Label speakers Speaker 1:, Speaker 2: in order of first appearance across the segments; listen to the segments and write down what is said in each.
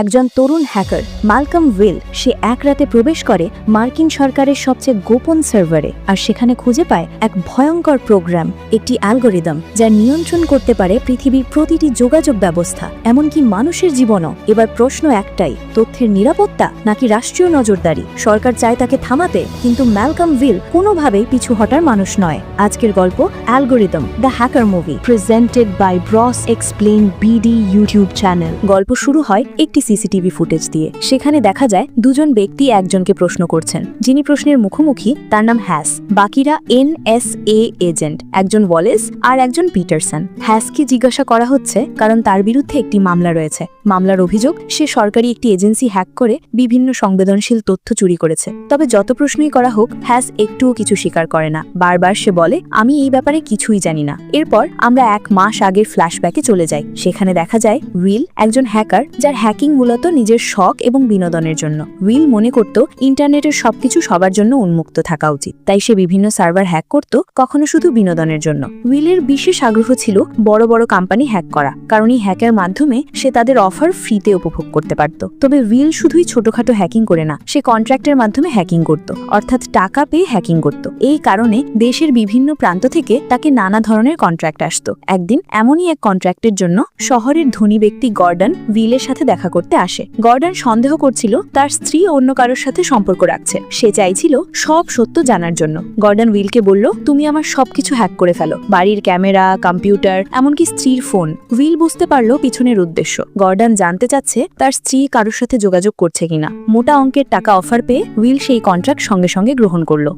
Speaker 1: একজন তরুণ hacker মালকম will say এক রাতে প্রবেশ করে মার্কিন সরকারের সবচেয়ে গোপন সার্ভারে আর সেখানে খুঁজে পায় এক ভয়ঙ্কর প্রোগ্রাম, একটি অ্যালগরিদম যা নিয়ন্ত্রণ করতে পারে পৃথিবীর প্রতিটি যোগাযোগ ব্যবস্থা, এমনকি মানুষের জীবনও। এবার প্রশ্ন একটাই, তথ্যের নিরাপত্তা নাকি রাষ্ট্রীয় নজরদারি? সরকার চায় তাকে থামাতে, কিন্তু মালকম উইল কোনোভাবেই পিছু হটার মানুষ নয়। আজকের গল্প algorithm the hacker movie, presented by Bros Explain BD YouTube channel. গল্প শুরু হয় একটি সিসিটিভি ফুটেজ দিয়ে। সেখানে দেখা যায় দুজন ব্যক্তি একজনকে প্রশ্ন করছেন। যিনি প্রশ্নের মুখোমুখি তার নাম হ্যাস, বাকিরা NSA এজেন্ট, একজন ওয়ালেস আর একজন পিটারসন। হ্যাসকে জিজ্ঞাসা করা হচ্ছে কারণ তার বিরুদ্ধে একটি মামলা রয়েছে। মামলার অভিযোগ সে সরকারি একটি এজেন্সি হ্যাক করে বিভিন্ন সংবেদনশীল তথ্য চুরি করেছে। তবে যত প্রশ্নই করা হোক, হ্যাস একটুও কিছু স্বীকার করে না। বারবার সে বলে, আমি এই ব্যাপারে কিছুই জানি না। এরপর আমরা 1 মাস আগের ফ্ল্যাশব্যাকে চলে যাই। সেখানে দেখা যায় উইল একজন হ্যাকার, যার হ্যাকিং মূলত নিজের শখ এবং বিনোদনের জন্য। উইল মনে করত ইন্টারনেটের সবকিছু সবার জন্য উন্মুক্ত থাকা উচিত, তাই সে বিভিন্ন সার্ভার হ্যাক করত, কখনো শুধু বিনোদনের জন্য। উইলের বিশেষ আগ্রহ ছিল বড় বড় কোম্পানি হ্যাক করা, কারণ এই হ্যাকের মাধ্যমে সে তাদের অফার ফ্রিতে উপভোগ করতে পারত। তবে উইল শুধুই ছোটখাটো হ্যাকিং করে না, সে কন্ট্রাক্টের মাধ্যমে হ্যাকিং করত, অর্থাৎ টাকা পেয়ে হ্যাকিং করত। এই কারণে দেশের বিভিন্ন প্রান্ত থেকে তাকে নানা ধরনের কন্ট্রাক্ট আসত। একদিন এমনই এক কন্ট্রাক্টের জন্য শহরের ধনী ব্যক্তি গর্ডন উইলের সাথে দেখা করতে আসে। গর্ডন সন্দেহ করছিল তার স্ত্রী অন্য কারোর সাথে সম্পর্ক রাখছে। সে চাইছিল সব সত্য জানার জন্য। গর্ডন উইলকে বলল, তুমি আমার সবকিছু হ্যাক করে ফেলো, বাড়ির ক্যামেরা, কম্পিউটার, এমনকি স্ত্রীর ফোন। উইল বুঝতে পারলো পিছনের উদ্দেশ্য। গর্ডন জানতে চাচ্ছে তার স্ত্রী কারোর সাথে যোগাযোগ করছে কিনা। মোটা অঙ্কের টাকা অফার পেয়ে উইল সেই কন্ট্রাক্ট সঙ্গে সঙ্গে গ্রহণ করলো।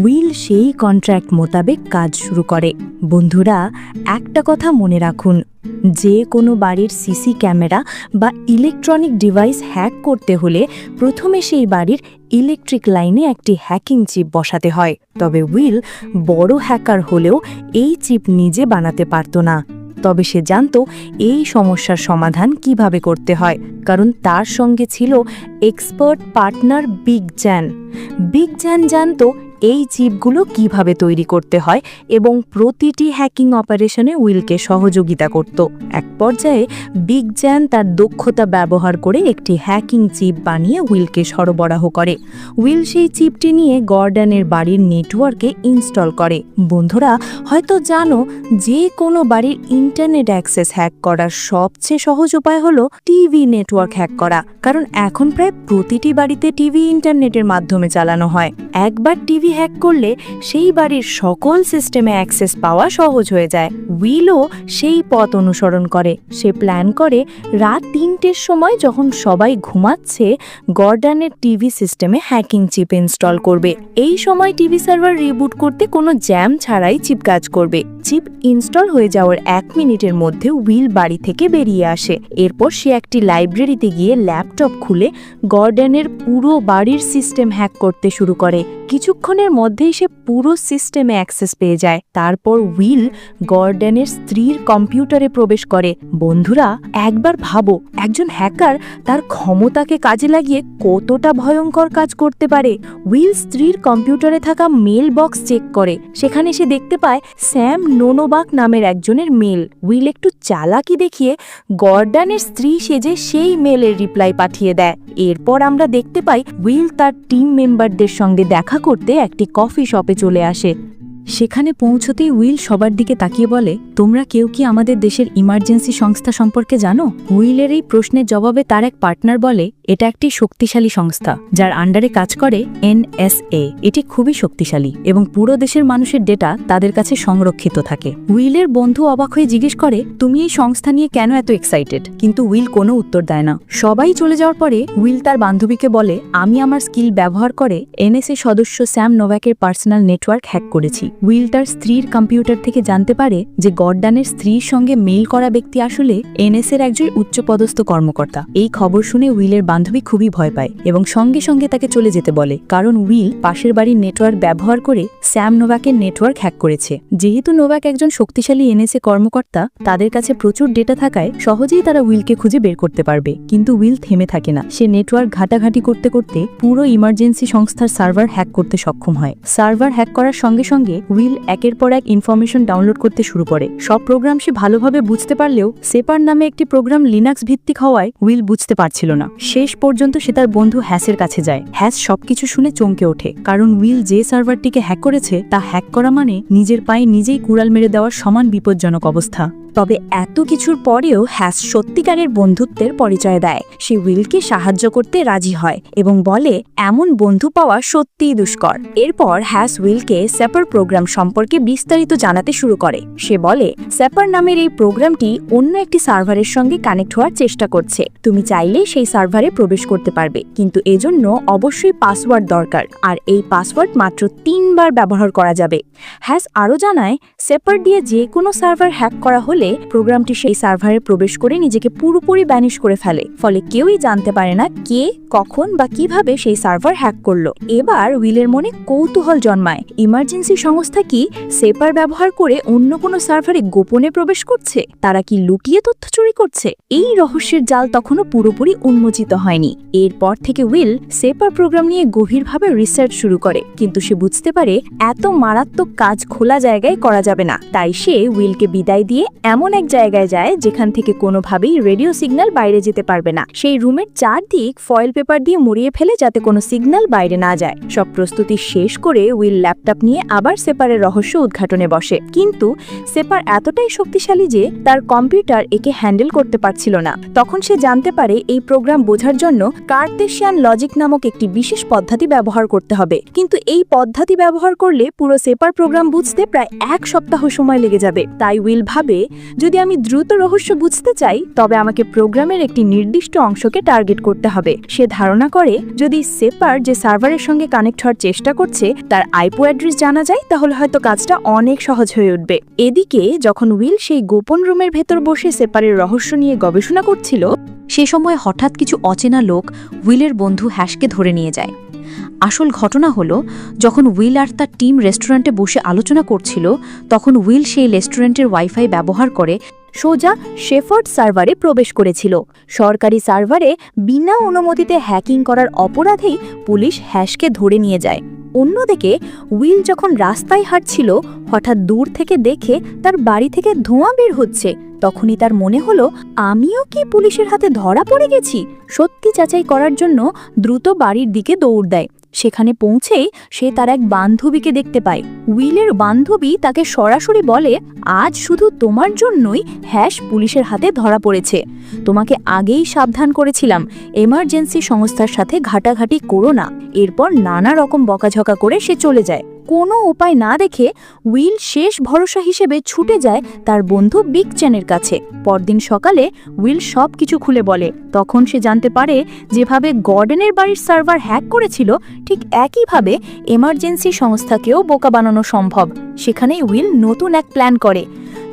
Speaker 1: উইল সেই কন্ট্রাক্ট মোতাবেক কাজ শুরু করে। বন্ধুরা, একটা কথা মনে রাখুন, যে কোনো বাড়ির সিসি ক্যামেরা বা ইলেকট্রনিক ডিভাইস হ্যাক করতে হলে প্রথমে সেই বাড়ির ইলেকট্রিক লাইনে একটি হ্যাকিং চিপ বসাতে হয়। তবে উইল বড় হ্যাকার হলেও এই চিপ নিজে বানাতে পারত না। তবে সে জানত এই সমস্যার সমাধান কিভাবে করতে হয়, কারণ তার সঙ্গে ছিল expert partner big Gen. Big Gen জানত এই চিপগুলো কিভাবে তৈরি করতে হয় এবং প্রতিটি হ্যাকিং অপারেশনে উইলকে সহযোগিতা করত। এক পর্যায়ে বিগ জ্যান তার দক্ষতা ব্যবহার করে একটি হ্যাকিং চিপ বানিয়ে উইলকে সরবরাহ করে। উইল সেই চিপটি নিয়ে গর্ডনের বাড়ির নেটওয়ার্কে ইনস্টল করে। বন্ধুরা, হয়তো জানো, যে কোনো বাড়ির ইন্টারনেট অ্যাক্সেস হ্যাক করার সবচেয়ে সহজ উপায় হলো টিভি নেটওয়ার্ক হ্যাক করা, কারণ এখন প্রায় প্রতিটি বাড়িতে টিভি ইন্টারনেটের মাধ্যমে চালানো হয়। একবার টিভি হ্যাক করলে সেই বাড়ির সকল সিস্টেমে অ্যাক্সেস পাওয়া সহজ হয়ে যায়। উইলও সেই পথ অনুসরণ করে। সে প্ল্যান করে রাত 3টের সময়, যখন সবাই ঘুমাচ্ছে, গর্ডনের টিভি সিস্টেমে হ্যাকিং চিপ ইনস্টল করবে। এই সময় টিভি সার্ভার রিবুট করতে কোনো জ্যাম ছাড়াই চিপ কাজ করবে। চিপ ইনস্টল হয়ে যাওয়ার 1 মিনিটের মধ্যে উইল বাড়ি থেকে বেরিয়ে আসে। এরপর সে একটি লাইব্রেরিতে গিয়ে ল্যাপটপ খুলে গর্ডনের পুরো বাড়ির সিস্টেম হ্যাক করতে শুরু করে। কিছুক্ষণের মধ্যেই সে পুরো সিস্টেমে অ্যাক্সেস পেয়ে যায়। তারপর উইল গর্ডনের স্ত্রীর কম্পিউটারে প্রবেশ করে। বন্ধুরা, একবার ভাবো, একজন হ্যাকার তার ক্ষমতাকে কাজে লাগিয়ে কতটা ভয়ঙ্কর কাজ করতে পারে। উইল স্ত্রীর কম্পিউটারে থাকা মেল বক্স চেক করে। সেখানে সে দেখতে পায় স্যাম নোনোবাক নামের একজনের মেল। উইল একটু চালাকি দেখিয়ে গর্ডনের স্ত্রী সেজে সেই মেলের রিপ্লাই পাঠিয়ে দেয়। এরপর আমরা দেখতে পাই উইল তার টিম মেম্বারদের সঙ্গে দেখা করতে একটি কফি শপে চলে আসে। সেখানে পৌঁছতেই উইল সবার দিকে তাকিয়ে বলে, তোমরা কেউ কি আমাদের দেশের ইমার্জেন্সি সংস্থা সম্পর্কে জানো? উইলের এই প্রশ্নের জবাবে তার এক পার্টনার বলে, এটা একটি শক্তিশালী সংস্থা যার আন্ডারে কাজ করে NSA। এটি খুবই শক্তিশালী এবং পুরো দেশের মানুষের ডেটা তাদের কাছে সংরক্ষিত থাকে। উইলের বন্ধু অবাক হয়ে জিজ্ঞেস করে, তুমি এই সংস্থা নিয়ে কেন এত এক্সাইটেড? কিন্তু উইল কোনো উত্তর দেয় না। সবাই চলে যাওয়ার পরে উইল তার বান্ধবীকে বলে, আমি আমার স্কিল ব্যবহার করে NSA সদস্য স্যাম নোভাকের পার্সোনাল নেটওয়ার্ক হ্যাক করেছি। উইল তার স্ত্রীর কম্পিউটার থেকে জানতে পারে যে গর্ডনের স্ত্রীর সঙ্গে মেইল করা ব্যক্তি আসলে NSA-র একজন উচ্চপদস্থ কর্মকর্তা। এই খবর শুনে উইলের বান্ধবী খুবই ভয় পায় এবং সঙ্গে সঙ্গে তাকে চলে যেতে বলে, কারণ উইল পাশের বাড়ির নেটওয়ার্ক ব্যবহার করে স্যাম নোভাকের নেটওয়ার্ক হ্যাক করেছে। যেহেতু নোভাক একজন শক্তিশালী NSA কর্মকর্তা, তাদের কাছে প্রচুর ডেটা থাকায় সহজেই তারা উইলকে খুঁজে বের করতে পারবে। কিন্তু উইল থেমে থাকে না। সে নেটওয়ার্ক ঘাটাঘাটি করতে করতে পুরো ইমার্জেন্সি সংস্থার সার্ভার হ্যাক করতে সক্ষম হয়। সার্ভার হ্যাক করার সঙ্গে সঙ্গে উইল একের পর এক ইনফরমেশন ডাউনলোড করতে শুরু করে। সব প্রোগ্রাম সে ভালোভাবে বুঝতে পারলেও সেপার নামে একটি প্রোগ্রাম লিনাক্স ভিত্তিক হওয়ায় উইল বুঝতে পারছিল না। শেষ পর্যন্ত সে তার বন্ধু হ্যাসের কাছে যায়। হ্যাস সবকিছু শুনে চমকে ওঠে, কারণ উইল যে সার্ভারটিকে হ্যাক করেছে তা হ্যাক করা মানে নিজের পায়ে নিজেই কুড়াল মেরে দেওয়ার সমান বিপজ্জনক অবস্থা। তবে এত কিছুর পরেও হ্যাস সত্যিকারের বন্ধুত্বের পরিচয় দেয়। সে উইলকে সাহায্য করতে রাজি হয় এবং বলে এমন বন্ধু পাওয়া সত্যিই দুষ্কর। এরপর হ্যাস উইলকে সেপার প্রোগ্রাম সম্পর্কে বিস্তারিত জানাতে শুরু করে। সে বলে সেপার নামের এই প্রোগ্রামটি অন্য একটি সার্ভারের সঙ্গে কানেক্ট হওয়ার চেষ্টা করছে। তুমি চাইলে সেই সার্ভারে প্রবেশ করতে পারবে, কিন্তু এজন্য অবশ্যই পাসওয়ার্ড দরকার, আর এই পাসওয়ার্ড মাত্র 3 বার ব্যবহার করা যাবে। হ্যাস আরও জানায় সেপার দিয়ে যে কোনো সার্ভার হ্যাক করা হলে প্রোগ্রামটি সেই সার্ভারে প্রবেশ করে নিজেকে পুরোপুরি ব্যানিশ করে ফেলে, ফলে কেউই জানতে পারে না কে, কখন বা কিভাবে সেই সার্ভার হ্যাক করলো। এবার উইলের মনে কৌতূহল জন্মায়, ইমার্জেন্সি সংস্থা কি সেপার ব্যবহার করে অন্য কোনো সার্ভারে গোপনে প্রবেশ করছে? তারা কি লুকিয়ে তথ্য চুরি করছে? এই রহস্যের জাল তখনও পুরোপুরি উন্মোচিত হয়নি। এরপর থেকে উইল সেপার প্রোগ্রাম নিয়ে গভীরভাবে রিসার্চ শুরু করে, কিন্তু সে বুঝতে পারে এত মারাত্মক কাজ খোলা জায়গায় করা যাবে না। তাই সে উইলকে বিদায় দিয়ে এমন এক জায়গায় যায় যেখান থেকে কোনোভাবেই রেডিও সিগন্যাল বাইরে যেতে পারবে না। সেই রুমের চারদিক ফয়েল পেপার দিয়ে মুড়িয়ে ফেলে যাতে কোনো সিগন্যাল বাইরে না যায়। সব প্রস্তুতি শেষ করে উইল ল্যাপটপ নিয়ে আবার সেপারের রহস্য উদ্ঘাটনে বসে, কিন্তু সেপার এতটাই শক্তিশালী যে তার কম্পিউটার একে হ্যান্ডেল করতে পারছিল না। তখন সে জানতে পারে এই প্রোগ্রাম বোঝার জন্য কার্তেশিয়ান লজিক নামক একটি বিশেষ পদ্ধতি ব্যবহার করতে হবে, কিন্তু এই পদ্ধতি ব্যবহার করলে পুরো সেপার প্রোগ্রাম বুঝতে প্রায় 1 সপ্তাহ সময় লেগে যাবে। তাই উইল ভাবে যদি আমি দ্রুত রহস্য বুঝতে চাই তবে আমাকে প্রোগ্রামের একটি নির্দিষ্ট অংশকে টার্গেট করতে হবে। সে ধারণা করে যদি সেপার যে সার্ভারের সঙ্গে কানেক্ট হওয়ার চেষ্টা করছে তার আইপি অ্যাড্রেস জানা যায় তাহলে হয়তো কাজটা অনেক সহজ হয়ে উঠবে। এদিকে যখন উইল সেই গোপন রুমের ভেতর বসে সেপারের রহস্য নিয়ে গবেষণা করছিল, সে সময় হঠাৎ কিছু অচেনা লোক উইলের বন্ধু হ্যাসকে ধরে নিয়ে যায়। আসল ঘটনা হলো, যখন উইল আর তার টিম রেস্টুরেন্টে বসে আলোচনা করছিল তখন উইল সেই রেস্টুরেন্টের ওয়াইফাই ব্যবহার করে সোজা শেফার্ড সার্ভারে প্রবেশ করেছিল। সরকারি সার্ভারে বিনা অনুমতিতে হ্যাকিং করার অপরাধেই পুলিশ হ্যাসকে ধরে নিয়ে যায়। অন্যদিকে উইল যখন রাস্তায় হাঁটছিল হঠাৎ দূর থেকে দেখে তার বাড়ি থেকে ধোঁয়া বের হচ্ছে। তখনই তার মনে হলো আমিও কি পুলিশের হাতে ধরা পড়ে গেছি। সত্যি যাচাই করার জন্য দ্রুত বাড়ির দিকে দৌড় দেয়। সেখানে পৌঁছেই সে তার এক বান্ধবীকে দেখতে পায়। উইলের বান্ধবী তাকে সরাসরি বলে, আজ শুধু তোমার জন্যই হ্যাস পুলিশের হাতে ধরা পড়েছে। তোমাকে আগেই সাবধান করেছিলাম, এমার্জেন্সি সংস্থার সাথে ঘাটাঘাটি করো না। এরপর নানা রকম বকাঝকা করে সে চলে যায়। কোনো উপায় না দেখে উইল শেষ ভরসা হিসেবে ছুটে যায় তার বন্ধু বিগ চ্যানের কাছে। পরদিন সকালে উইল সব কিছু খুলে বলে। তখন সে জানতে পারে যেভাবে গর্ডনের বাড়ির সার্ভার হ্যাক করেছিল ঠিক একইভাবে এমার্জেন্সি সংস্থাকেও বোকা বানানো সম্ভব। সেখানেই উইল নতুন এক প্ল্যান করে।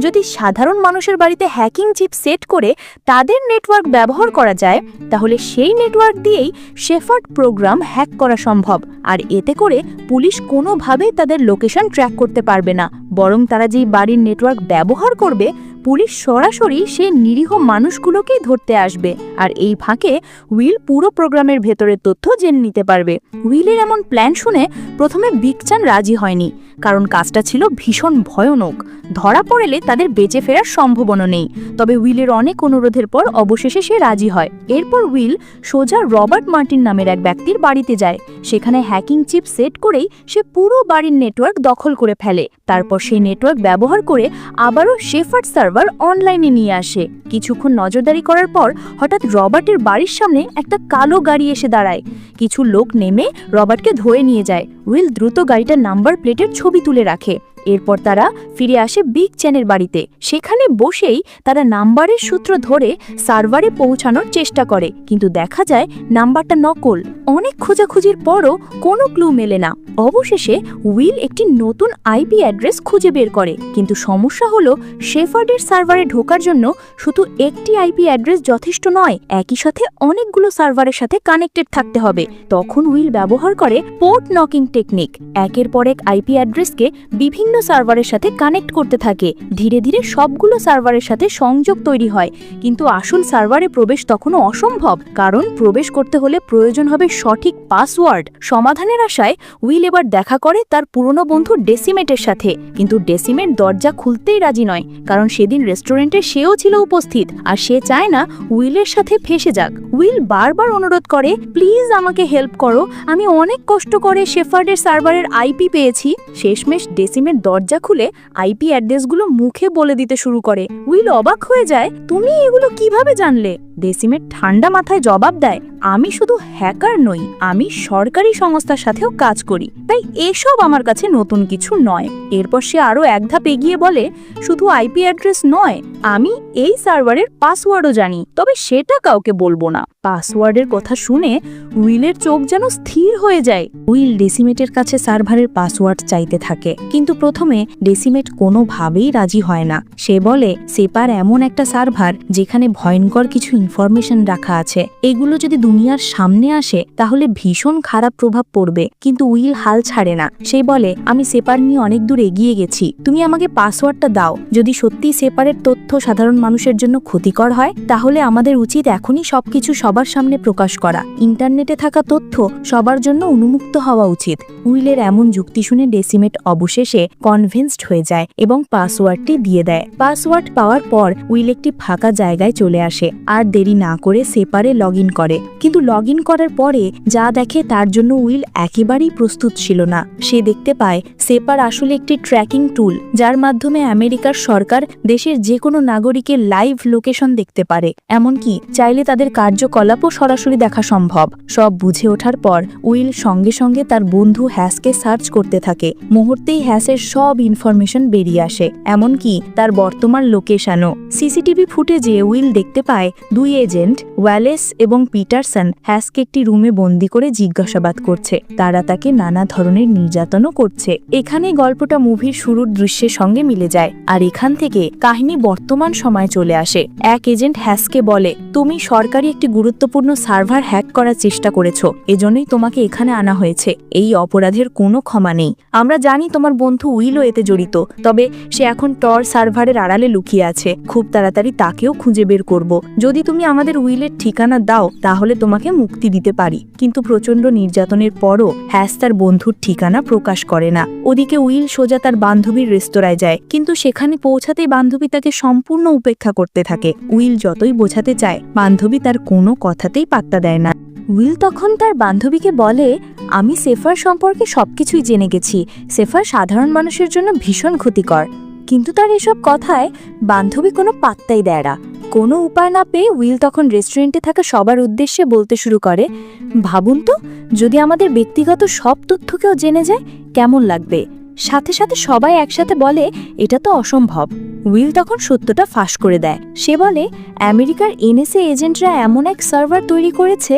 Speaker 1: যদি সাধারণ মানুষের বাড়িতে হ্যাকিং চিপ সেট করে তাদের নেটওয়ার্ক ব্যবহার করা যায় তাহলে সেই নেটওয়ার্ক দিয়েই শেফার্ড প্রোগ্রাম হ্যাক করা সম্ভব। আর এতে করে পুলিশ কোনোভাবেই তাদের লোকেশন ট্র্যাক করতে পারবে না, বরং তারা যেই বাড়ির নেটওয়ার্ক ব্যবহার করবে পুলিশ সরাসরি সেই নিরীহ মানুষগুলোকেই ধরতে আসবে। আর এই ফাঁকে উইল পুরো প্রোগ্রামের ভেতরের তথ্য জেনে নিতে পারবে। উইলের এমন প্ল্যান শুনে প্রথমে বিগ চ্যান রাজি হয়নি, কারণ কাজটা ছিল ভীষণ ভয়ানক। ধরা পড়লে তাদের বেঁচে ফেরার সম্ভাবনা নেই। তবে উইলের অনেক অনুরোধের পর অবশেষে সে রাজি হয়। এরপর উইল সোজা রবার্ট মার্টিন নামের এক ব্যক্তির বাড়িতে যায়। সেখানে হ্যাকিং চিপ সেট করেই সে পুরো বাড়ির নেটওয়ার্ক দখল করে ফেলে। তারপর সেই নেটওয়ার্ক ব্যবহার করে আবারও শেফার্ড সার্ভার অনলাইনে নিয়ে আসে। কিছুক্ষণ নজরদারি করার পর হঠাৎ রবার্টের বাড়ির সামনে একটা কালো গাড়ি এসে দাঁড়ায়। কিছু লোক নেমে রবার্টকে ধরে নিয়ে যায়। উইল দ্রুত গাড়িটার নাম্বার প্লেটের ছবি তুলে রাখে। এরপর তারা ফিরে আসে বিগ চ্যানের বাড়িতে। সেখানে বসেই তারা নাম্বারের সূত্র ধরে সার্ভারে পৌঁছানোর চেষ্টা করে, কিন্তু দেখা যায় নাম্বারটা নকল। অনেক খোঁজাখুঁজির পরও কোনো ক্লু মেলে না। অবশেষে উইল একটি নতুন আইপি অ্যাড্রেস খুঁজে বের করে, কিন্তু সমস্যা হলো শেফার্ডের সার্ভারে ঢোকার জন্য শুধু একটি আইপি অ্যাড্রেস যথেষ্ট নয়, একই সাথে অনেকগুলো সার্ভারের সাথে কানেক্টেড থাকতে হবে। তখন উইল ব্যবহার করে পোর্ট নকিং টেকনিক। একের পর এক আইপি অ্যাড্রেসকে বিভিন্ন বিভিন্ন সার্ভারের সাথে কানেক্ট করতে থাকে। ধীরে ধীরে সবগুলো সার্ভারের সাথে সংযোগ তৈরি হয়, কিন্তু আসল সার্ভারে প্রবেশ তখনও অসম্ভব, কারণ প্রবেশ করতে হলে প্রয়োজন হবে সঠিক পাসওয়ার্ড। সমাধানের আশায় উইল এবার দেখা করে তার পুরনো বন্ধু ডেসিমেটের সাথে, কিন্তু ডেসিমেট দরজা খুলতেই রাজি নয়, কারণ সেদিন রেস্টুরেন্টে সেও ছিল উপস্থিত আর সে চায় না উইলের সাথে ফেঁসে যাক। উইল বারবার অনুরোধ করে, প্লিজ আমাকে হেল্প করো, আমি অনেক কষ্ট করে শেফার্ডের সার্ভারের আইপি পেয়েছি। শেষমেশ ডেসিমেট দরজা খুলে আইপি অ্যাড্রেসগুলো মুখে বলে দিতে শুরু করে। উইল অবাক হয়ে যায়, তুমি এগুলো কিভাবে জানলে? ডেসিমেট ঠান্ডা মাথায় জবাব দেয়, আমি শুধু হ্যাকার নই, আমি সরকারি সংস্থার সাথেও কাজ করি, তাই এসব আমার কাছে নতুন কিছু নয়। এরপর সে আরও এক ধাপ এগিয়ে বলে, শুধু আইপি অ্যাড্রেস নয়, আমি এই সার্ভারের পাসওয়ার্ডও জানি, তবে সেটা কাউকে বলবো না। পাসওয়ার্ডের কথা শুনে উইলের চোখ যেন স্থির হয়ে যায়। উইল ডেসিমেটের কাছে সার্ভারের পাসওয়ার্ড চাইতে থাকে, কিন্তু প্রথমে ডেসিমেট কোনোভাবেই রাজি হয় না। সে বলে, সেপার এমন একটা সার্ভার যেখানে ভয়ঙ্কর কিছু ইনফরমেশন রাখা আছে, এগুলো যদি দুনিয়ার সামনে আসে তাহলে ভীষণ খারাপ প্রভাব পড়বে। কিন্তু উইল হাল ছাড়ে না। সে বলে, আমি সেপার নিয়ে অনেক দূর এগিয়ে গেছি, তুমি আমাকে পাসওয়ার্ডটা দাও। যদি সত্যি সেপারের তথ্য সাধারণ মানুষের জন্য ক্ষতিকর হয়, তাহলে আমাদের উচিত এখনই সবকিছু সবার সামনে প্রকাশ করা। ইন্টারনেটে থাকা তথ্য সবার জন্য উন্মুক্ত হওয়া উচিত। উইলের এমন যুক্তি শুনে ডেসিমেট অবশেষে কনভিন্সড হয়ে যায় এবং পাসওয়ার্ডটি দিয়ে দেয়। পাসওয়ার্ড পাওয়ার পর উইল একটি ফাঁকা জায়গায় চলে আসে আর দেরি না করে সেপারে লগ ইন করে। কিন্তু লগ ইন করার পরে যা দেখে তার জন্য উইল একেবারেই প্রস্তুত ছিল না। সে দেখতে পায় সেপার আসলে একটি ট্র্যাকিং টুল, যার মাধ্যমে আমেরিকার সরকার দেশের যে কোনো নাগরিকের লাইভ লোকেশন দেখতে পারে, এমনকি চাইলে তাদের কার্যকলাপও সরাসরি দেখা সম্ভব। সব বুঝে ওঠার পর উইল সঙ্গে সঙ্গে তার বন্ধু হ্যাসকে সার্চ করতে থাকে। মুহূর্তেই হ্যাসের সব ইনফরমেশন বেরিয়ে আসে, এমনকি তার বর্তমান লোকেশনও। সিসিটিভি ফুটেজে উইল দেখতে পায় দুই এজেন্ট ওয়ালেস এবং পিটারসন হ্যাসকে একটি রুমে বন্দি করে জিজ্ঞাসাবাদ করছে। তারা তাকে নানা ধরনের নির্যাতনও করছে। এখানে গল্পটা মুভির শুরুর দৃশ্যের সঙ্গে মিলে যায়, আর এখান থেকে কাহিনী বর্তমান সময়ে চলে আসে। এক এজেন্ট হ্যাসকে বলে, তুমি সরকারি একটি গুরুত্বপূর্ণ সার্ভার হ্যাক করার চেষ্টা করেছো, এজন্যই তোমাকে এখানে আনা হয়েছে। এই অপরাধের কোনো ক্ষমা নেই। আমরা জানি তোমার বন্ধু উইলও এতে জড়িত, তবে সে এখন টর সার্ভারের আড়ালে লুকিয়ে আছে। খুব তাড়াতাড়ি তাকেও খুঁজে বের করব। যদি তুমি আমাদের উইলের ঠিকানা দাও তাহলে তোমাকে মুক্তি দিতে পারি। কিন্তু প্রচন্ড নির্যাতনের পরও হ্যাস তার বন্ধুর ঠিকানা প্রকাশ করে না। ওদিকে উইল সোজা তার বান্ধবীর রেস্তোরাঁয় যায়, কিন্তু সেখানে পৌঁছাতেই বান্ধবী তাকে সম্পূর্ণ উপেক্ষা করতে থাকে। উইল যতই বোঝাতে চায়, বান্ধবী তার কোনো কথাতেই পাত্তা দেয় না। উইল তখন তার বান্ধবীকে বলে, আমি সেফার সম্পর্কে সবকিছুই জেনে গেছি। সেফার সাধারণ মানুষের জন্য ভীষণ ক্ষতিকর। কিন্তু তার এসব কথায় বান্ধবী কোনো পাত্তাই দেয় না। কোনো উপায় না পেয়ে উইল তখন রেস্টুরেন্টে থাকা সবার উদ্দেশ্যে বলতে শুরু করে, ভাবুন তো, যদি আমাদের ব্যক্তিগত সব তথ্যকেও জেনে যায় কেমন লাগবে। সাথে সাথে সবাই একসাথে বলে, এটা তো অসম্ভব। উইল তখন সত্যটা ফাঁস করে দেয়। সে বলে, আমেরিকার এনএসএ এজেন্টরা এমন এক সার্ভার তৈরি করেছে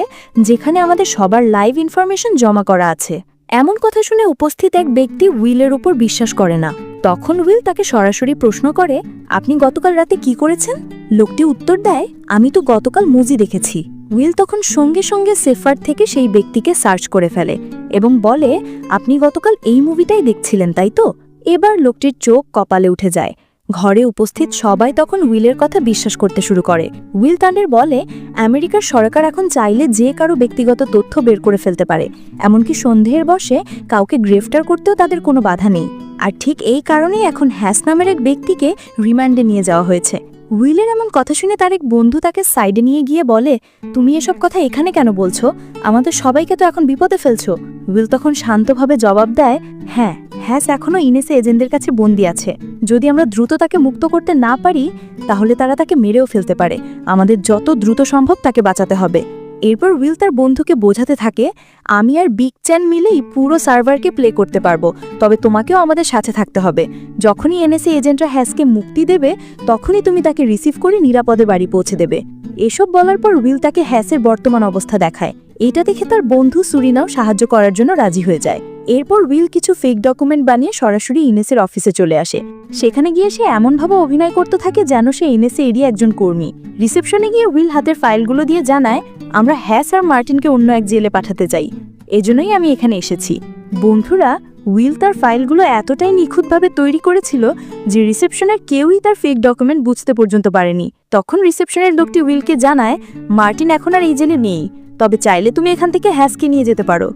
Speaker 1: যেখানে আমাদের সবার লাইভ ইনফরমেশন জমা করা আছে। এমন কথা শুনে উপস্থিত এক ব্যক্তি উইলের উপর বিশ্বাস করে না। তখন উইল তাকে সরাসরি প্রশ্ন করে, আপনি গতকাল রাতে কি করেছেন? লোকটি উত্তর দেয়, আমি তো গতকাল মুভি দেখেছি। উইল তখন সঙ্গে সঙ্গে সেফার থেকে সেই ব্যক্তিকে সার্চ করে ফেলে এবং বলে, আপনি গতকাল এই মুভিটাই দেখছিলেন তাই তো? এবার লোকটির চোখ কপালে উঠে যায়। ঘরে উপস্থিত সবাই তখন উইলের কথা বিশ্বাস করতে শুরু করে। উইল তাদের বলে, আমেরিকার সরকার এখন চাইলে যে কারো ব্যক্তিগত তথ্য বের করে ফেলতে পারে, এমনকি সন্দেহের বশে কাউকে গ্রেফতার করতেও তাদের কোনো বাধা নেই। আর ঠিক এই কারণেই এখন হ্যাস নামের এক ব্যক্তিকে রিমান্ডে নিয়ে যাওয়া হয়েছে। উইলের এমন কথা শুনে তার এক বন্ধু তাকে সাইডে নিয়ে গিয়ে বলে, তুমি এসব কথা এখানে কেন বলছো? আমাদের সবাইকে তো এখন বিপদে ফেলছো। উইল তখন শান্তভাবে জবাব দেয়, হ্যাঁ, হ্যাস এখনো ইনেসে এজেন্টদের কাছে বন্দী আছে। যদি আমরা দ্রুত তাকে মুক্ত করতে না পারি তাহলে তারা তাকে মেরেও ফেলতে পারে। আমাদের যত দ্রুত সম্ভব তাকে বাঁচাতে হবে। এরপর উইল তার বন্ধুকে বোঝাতে থাকে, আমি আর বিগ চ্যান মিলেই পুরো সার্ভারকে প্লে করতে পারবো, তবে তোমাকেও আমাদের সাথে থাকতে হবে। যখনই এনএসএ এজেন্টরা হ্যাসকে মুক্তি দেবে তখনই তুমি তাকে রিসিভ করে নিরাপদে বাড়ি পৌঁছে দেবে। এসব বলার পর উইল তাকে হ্যাসের বর্তমান অবস্থা দেখায়। এটা দেখে তার বন্ধু সুরিনাও সাহায্য করার জন্য রাজি হয়ে যায়। এরপর উইল কিছু ফেক ডকুমেন্ট বানিয়ে সরাসরি ইনেসের অফিসে চলে আসে। সেখানে গিয়ে সে এমনভাবে অভিনয় করতে থাকে যেন সে ইনেসে এরই একজন কর্মী। রিসেপশনে গিয়ে উইল হাতের ফাইলগুলো দিয়ে জানায়, আমরা হ্যাস আর মার্টিনকে অন্য এক জেলে পাঠাতে চাই, এজন্যই আমি এখানে এসেছি। বন্ধুরা,
Speaker 2: উইল তার ফাইলগুলো এতটাই নিখুঁতভাবে তৈরি করেছিল যে রিসেপশনের কেউই তার ফেক ডকুমেন্ট বুঝতে পর্যন্ত পারেনি। তখন রিসেপশনের লোকটি উইলকে জানায়, মার্টিন এখন আর এই জেলে নেই, তবে চাইলে তুমি এখান থেকে হ্যাসকে নিয়ে যেতে পারো।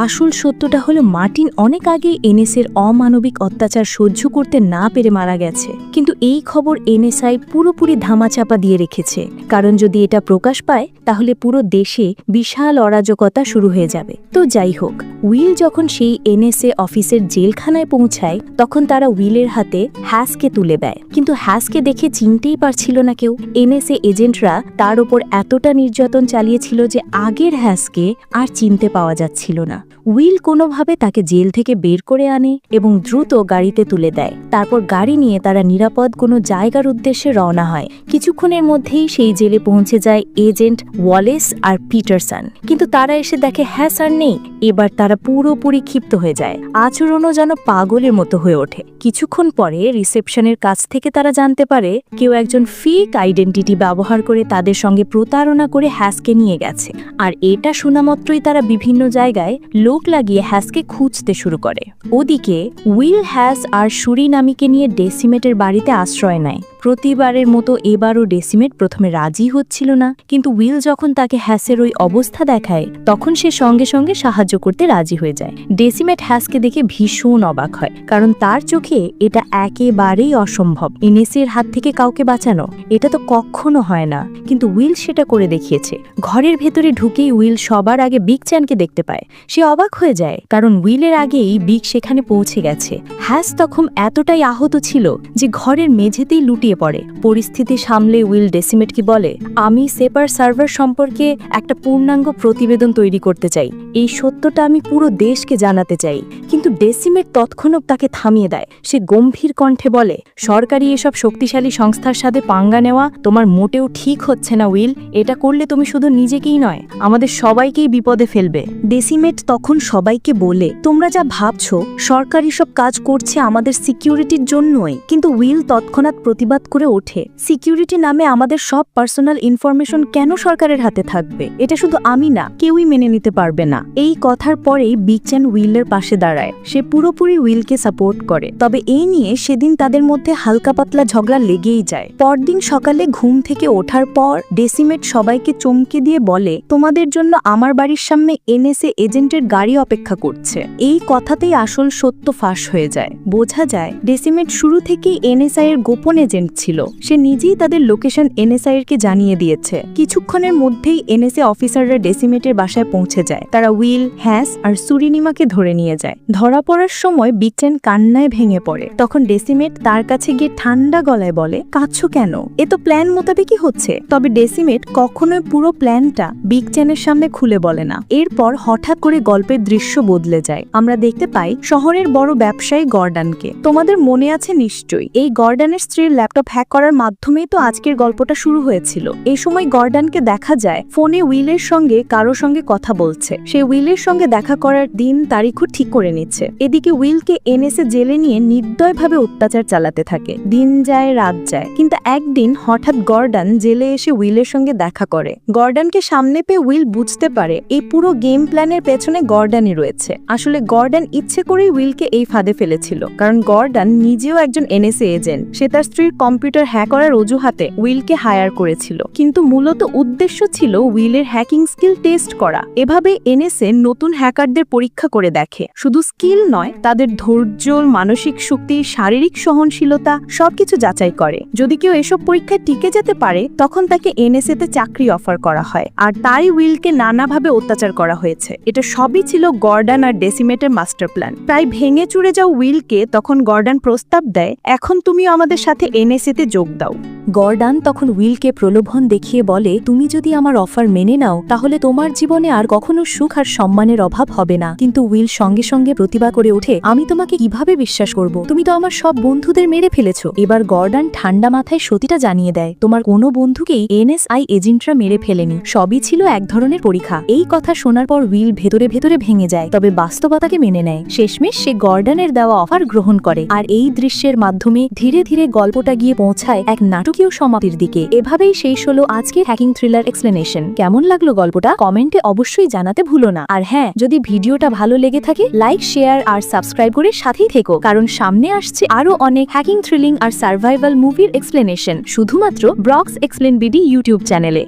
Speaker 1: আসল সত্যটা হলো মার্টিন অনেক আগেই এনএসএর অমানবিক অত্যাচার সহ্য করতে না পেরে মারা গেছে। কিন্তু এই খবর এনএসআই পুরোপুরি ধামাচাপা দিয়ে রেখেছে, কারণ যদি এটা প্রকাশ পায় তাহলে পুরো দেশে বিশাল অরাজকতা শুরু হয়ে যাবে। তো যাই হোক, উইল যখন সেই এনএসএ অফিসের জেলখানায় পৌঁছায় তখন তারা উইলের হাতে হ্যাসকে তুলে দেয়। কিন্তু হ্যাসকে দেখে চিনতেই পারছিল না কেউ। এনএসএ এজেন্টরা তার ওপর এতটা নির্যাতন চালিয়েছিল যে আগের হ্যাসকে আর চিনতে পাওয়া যাচ্ছিল না। উইল কোনোভাবে তাকে জেল থেকে বের করে আনে এবং দ্রুত গাড়িতে তুলে দেয়। তারপর গাড়ি নিয়ে তারা নিরাপদ কোনো জায়গার উদ্দেশ্যে রওনা হয়। কিছুক্ষণের মধ্যেই সেই জেলে পৌঁছে যায় এজেন্ট ওয়ালেস আর পিটারসন। কিন্তু তারা এসে দেখে হ্যাস আর নেই। এবার তারা পুরোপুরি ক্ষিপ্ত হয়ে যায়, আচরণও যেন পাগলের মতো হয়ে ওঠে। কিছুক্ষণ পরে রিসেপশনের কাছ থেকে তারা জানতে পারে কেউ একজন ফেক আইডেন্টিটি ব্যবহার করে তাদের সঙ্গে প্রতারণা করে হ্যাসকে নিয়ে গেছে। আর এটা শোনামাত্রই তারা বিভিন্ন জায়গায় লোক লাগিয়ে হ্যাসকে খুঁজতে শুরু করে। ওদিকে উইল হ্যাস আর সুরিনামিকে নিয়ে ডেসিমেটের বাড়িতে আশ্রয় নেয়। প্রতিবারের মতো এবারও ডেসিমেট প্রথমে রাজি হচ্ছিল না, কিন্তু উইল যখন তাকে হ্যাসের ওই অবস্থা দেখায় তখন সে সঙ্গে সঙ্গে সাহায্য করতে রাজি হয়ে যায়। ডেসিমেট হ্যাসকে দেখে ভীষণ অবাক হয়, কারণ তার চোখে এটা একেবারেই অসম্ভব। এনএসএর হাত থেকে কাউকে বাঁচানো, এটা তো কখনো হয় না, কিন্তু উইল সেটা করে দেখিয়েছে। ঘরের ভেতরে ঢুকেই উইল সবার আগে বিগ চ্যানকে দেখতে পায়। সে অবাক হয়ে যায়, কারণ উইলের আগেই বিগ সেখানে পৌঁছে গেছে। হ্যাস তখন এতটাই আহত ছিল যে ঘরের মেঝেতেই লুটিয়ে পড়ে। পরিস্থিতি সামলে উইল ডেসিমেটকে বলে, আমি সেপার সার্ভার সম্পর্কে একটা পূর্ণাঙ্গ প্রতিবেদন তৈরি করতে চাই। এই সত্যটা আমি পুরো দেশকে জানাতে চাই। কিন্তু ডেসিমেট তৎক্ষণাৎ তাকে থামিয়ে দেয়। সে গম্ভীর কণ্ঠে বলে, সরকারি এসব শক্তিশালী সংস্থার সাথে পাঙ্গা নেওয়া তোমার মোটেও ঠিক হচ্ছে না উইল। এটা করলে তুমি শুধু নিজেকেই নয়, আমাদের সবাইকেই বিপদে ফেলবে। ডেসিমেট তখন সবাইকে বলে, তোমরা যা ভাবছো সরকারি সব কাজ করছে আমাদের সিকিউরিটির জন্যই। কিন্তু উইল তৎক্ষণাৎ প্রতিবাদ করে ওঠে, সিকিউরিটি নামে আমাদের সব পার্সোনাল ইনফরমেশন কেন সরকারের হাতে থাকবে? এটা শুধু আমি না, কেউই মেনে নিতে পারবে না। এই কথার পরেই বিগ চ্যান উইলের পাশে দাঁড়ায়। সে পুরোপুরি উইলকে সাপোর্ট করে। তবে এই নিয়ে সেদিন তাদের মধ্যে হালকা পাতলা ঝগড়া লেগেই যায়। পরদিন সকালে ঘুম থেকে ওঠার পর ডেসিমেট সবাইকে চমকে দিয়ে বলে, তোমাদের জন্য আমার বাড়ির সামনে এনএসএ এজেন্টের গাড়ি অপেক্ষা করছে। এই কথাতেই আসল সত্য ফাঁস হয়ে যায়। বোঝা যায় ডেসিমেট শুরু থেকেই এনএসআই এর গোপন এজেন্ট ছিল। সে নিজেই তাদের লোকেশন এনএসআই এর কে জানিয়ে দিয়েছে। কিছুক্ষণের মধ্যেই এনএসএ অফিসাররা ডেসিমেটের বাসায় পৌঁছে যায়। তারা উইল, হ্যাস আর সুরিনিমাকে ধরে নিয়ে যায়। ধরা পড়ার সময় বিগ চ্যান কান্নায় ভেঙে পড়ে। তখন ডেসিমেট তার কাছে গিয়ে ঠান্ডা গলায় বলে, কাঁদছো কেন? এ তো প্ল্যান মোতাবেকই হচ্ছে। তবে ডেসিমেট কখনোই পুরো প্ল্যানটা বিগ চ্যানের সামনে খুলে বলে না। এরপর হঠাৎ করে গল্পের দৃশ্য বদলে যায়। আমরা দেখতে পাই শহরের বড় ব্যবসায়ী গর্ডানকে। তোমাদের মনে আছে নিশ্চয়ই, এই গর্ডানের স্ত্রীর ল্যাপটপ হ্যাক করার মাধ্যমেই তো আজকের গল্পটা শুরু হয়েছিল। এই সময় গর্ডানকে দেখা যায় ফোনে উইলের সঙ্গে কারো সঙ্গে কথা বলছে। সে উইলের সঙ্গে দেখা করার দিন তারিখও ঠিক করে নিচ্ছে। এদিকে উইলকে এনএসএ জেলে নিয়ে নির্দয়ভাবে অত্যাচার চালাতে থাকে। দিন যায় রাত যায়, কিন্তু একদিন হঠাৎ গর্ডান জেলে এসে উইলের সঙ্গে দেখা করে। গর্ডানকে সামনে পেয়ে উইল বুঝতে পারে এই পুরো গেম প্ল্যানের পেছনে গর্ডানই রয়েছে। আসলে গর্ডান ইচ্ছে করেই উইলকে এই ফাঁদে ফেলেছিল, কারণ গর্ডান নিজেও একজন এনএসএ এজেন্ট। সে তার স্ত্রীর কম্পিউটার হ্যাক করার অজুহাতে উইলকে হায়ার করেছিল, কিন্তু মূলত উদ্দেশ্য ছিল উইলের হ্যাকিং স্কিল টেস্ট করা। এভাবে এনএসএ নতুন হ্যাকারদের পরীক্ষা করে দেখে। শুধু স্কিল নয়, তাদের ধৈর্য, মানসিক শক্তি, শারীরিক সহনশীলতা সবকিছু যাচাই করে। যদি কেউ এসব পরীক্ষায় টিকে যেতে পারে তখন তাকে এনএসএ তে চাকরি অফার করা হয়। আর তাই উইলকে নানাভাবে অত্যাচার করা হয়েছে। এটা সবই ছিল গর্ডান আর ডেসিমেটের মাস্টার প্ল্যান। প্রায় ভেঙে চুরে যাও উইলকে তখন গর্ডান প্রস্তাব দেয়, এখন তুমিও আমাদের সাথে এনএসএ তে যোগ দাও। গর্ডান তখন উইলকে প্রলোভন দেখিয়ে বলে, তুমি যদি আমার অফার মেনে নাও তাহলে তোমার জীবনে আর কখনো সুখ আর সম্মানের অভাব হবে না। কিন্তু উইল সঙ্গে সঙ্গে প্রতিবাদ করে ওঠে, আমি তোমাকে কিভাবে বিশ্বাস করব? তুমি তো আমার সব বন্ধুদের মেরে ফেলেছো। এবার গর্ডান ঠান্ডা মাথায় সত্যিটা জানিয়ে দেয়, তোমার কোনো বন্ধুকেই এনএসআই এজেন্টরা মেরে ফেলেনি, সবই ছিল এক ধরনের পরীক্ষা। এই কথা শোনার পর উইল ভেতরে ভেতরে ভেঙে যায়, তবে বাস্তবতাকে মেনে নেয়। শেষমেশ সে গর্ডানের দেওয়া অফার গ্রহণ করে। আর এই দৃশ্যের মাধ্যমে ধীরে ধীরে গল্পটা গিয়ে পৌঁছায় এক নাটকীয় সমাপ্তির দিকে। এভাবেই শেষ হলো আজকের হ্যাকিং থ্রিলার এক্সপ্লেনেশন। কেমন লাগলো গল্পটা কমেন্টে অবশ্যই জানাতে ভুলো না। আর হ্যাঁ, যদি ভিডিওটা ভালো লেগে থাকে লাইক
Speaker 2: শেয়ার আর সাবস্ক্রাইব করে সাথেই থেকো, কারণ সামনে আসছে আরো অনেক হ্যাকিং, থ্রিলিং আর সার্ভাইভাল মুভির এক্সপ্লেনেশন শুধুমাত্র ব্রক্স এক্সপ্লেন বিডি ইউটিউব চ্যানেলে।